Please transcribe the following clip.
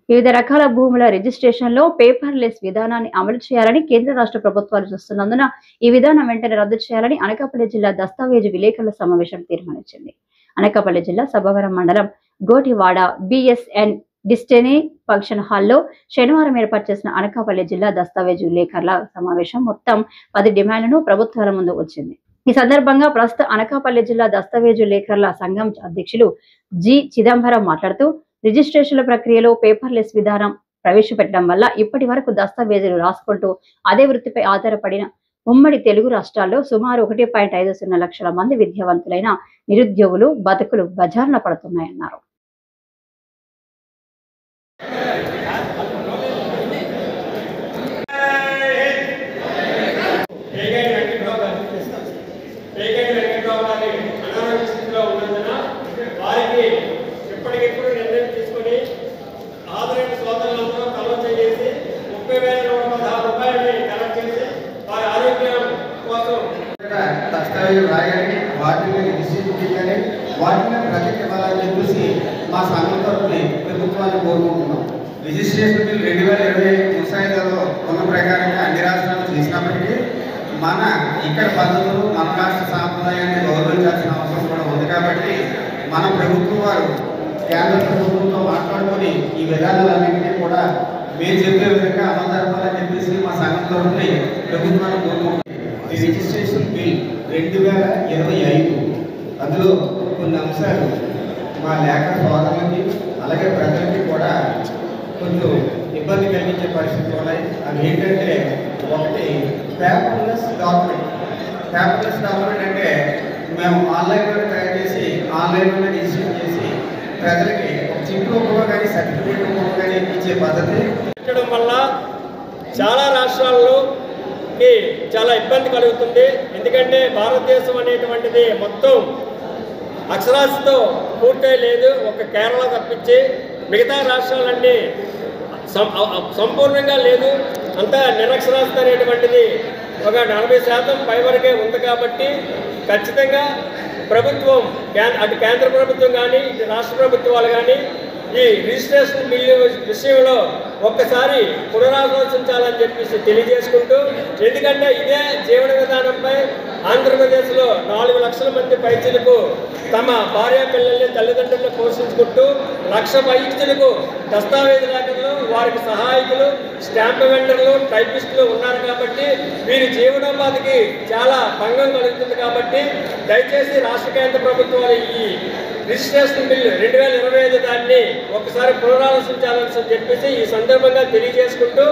వివిధ రకాల భూముల రిజిస్ట్రేషన్లో పేపర్లెస్ విధానాన్ని అమలు చేయాలని కేంద్ర రాష్ట్ర ప్రభుత్వాలు చూస్తున్నందున ఈ విధానం వెంటనే రద్దు చేయాలని అనకాపల్లి జిల్లా దస్తావేజు విలేకరుల సమావేశం తీర్మానించింది. అనకాపల్లి జిల్లా సబ్బవరం మండలం గోటివాడ బిఎస్ఎన్ డిస్టినీ ఫంక్షన్ హాల్లో శనివారం ఏర్పాటు చేసిన అనకాపల్లి జిల్లా దస్తావేజు విలేకరుల సమావేశం మొత్తం 10 డిమాండ్లను ప్రభుత్వాల ముందు వచ్చింది. ఈ సందర్భంగా ప్రస్తుత అనకాపల్లి జిల్లా దస్తావేజు విలేకరుల సంఘం అధ్యక్షులు జి చిదంబరం మాట్లాడుతూ, రిజిస్ట్రేషన్ల ప్రక్రియలో పేపర్లెస్ విధానం ప్రవేశపెట్టడం వల్ల ఇప్పటి వరకు దస్తావేజులు రాసుకుంటూ అదే వృత్తిపై ఆధారపడిన ఉమ్మడి తెలుగు రాష్ట్రాల్లో సుమారు 1.50 లక్షల మంది విద్యావంతులైన నిరుద్యోగులు బతుకులు బజారున పడుతున్నాయన్నారు. ఇప్పటికిప్పుడు నిర్ణయం తీసుకొని ఆదరణ సోదరులందరూ కలవచ చేసి 30,116 రూపాయలని కలెక్ట్ చేసి వారి ఆరోగ్యం కోసం దస్తావేజులు రాయాలని, వాటిని రిజిస్ట్రేషన్ చేయాలి, వాటిని ప్రజెక్ట్ ఇవ్వాలని చెప్పేసి మా సంఘం తరఫున ప్రభుత్వాన్ని కోరుకుంటున్నాం. రిజిస్ట్రేషన్ బిల్ 2020 ముసాయిదాలో ఉన్న ప్రకారంగా అన్ని రాష్ట్రాలు చేసినప్పటికీ మన ఇక్కడ పద్ధతులు మన రాష్ట్ర సాంప్రదాయాన్ని గౌరవించాల్సిన అవసరం కూడా ఉంది. కాబట్టి మన ప్రభుత్వం వారు కేంద్ర ప్రభుత్వంతో మాట్లాడుకొని ఈ విధానాలన్నింటినీ కూడా మేము చెప్పే విధంగా అమలు జరపాలని చెప్పేసి మా సంఘం తరఫున ప్రభుత్వాన్ని కోరుకుంటున్నాం. ఈ రిజిస్ట్రేషన్ బిల్ 2025 అందులో కొన్ని అంశాలు మా లేఖ సోదరులకి అలాగే ప్రజలకి కూడా కొంచెం ఇబ్బంది కలిగించే పరిస్థితులు ఉన్నాయి. అవి ఏంటంటే, ఒకటి పేపర్లెస్ డాక్యుమెంట్. పేపర్లెస్ డాక్యుమెంట్ అంటే మేము ఆన్లైన్లో తయారు చేసి ఆన్లైన్లో రిజిస్ట్రేషన్ చేసి ప్రజలకి ఒక చిప్ రూపంలో కానీ సర్టిఫికేట్ రూపంలో కానీ ఇచ్చే పద్ధతి పెట్టడం వల్ల చాలా రాష్ట్రాల్లో చాలా ఇబ్బంది కలుగుతుంది. ఎందుకంటే భారతదేశం అనేటువంటిది మొత్తం అక్షరాస్యతో పూర్తయి లేదు. ఒక కేరళ తప్పించి మిగతా రాష్ట్రాలన్నీ సంపూర్ణంగా లేదు. అంతా నిరక్షరాస్యత అనేటువంటిది ఒక 40% పై వరకే ఉంది. కాబట్టి ఖచ్చితంగా ప్రభుత్వం, అటు కేంద్ర ప్రభుత్వం కానీ ఇటు రాష్ట్ర ప్రభుత్వాలు కానీ ఈ రిజిస్ట్రేషన్ బిల్లు విషయంలో ఒక్కసారి పునరాలోచించాలని చెప్పేసి తెలియజేసుకుంటూ, ఎందుకంటే ఇదే జీవన విధానంపై ఆంధ్రప్రదేశ్లో 4 లక్షల మంది పైచిలకు తమ భార్య పిల్లల్ని తల్లిదండ్రులను పోషించుకుంటూ 1,00,000 పైచిలకు దస్తావేజు లేఖలు, వారికి సహాయకులు, స్టాంప్ వెండర్లు, టైపిస్టులు ఉన్నారు. కాబట్టి వీరి జీవనోపాధికి చాలా భంగం కలుగుతుంది. కాబట్టి దయచేసి రాష్ట్ర కేంద్ర ప్రభుత్వాలు ఈ రిజిస్ట్రేషన్ బిల్లు 2025 దాన్ని ఒకసారి పునరాలోచించాలని చెప్పేసి ఈ సందర్భంగా తెలియజేసుకుంటూ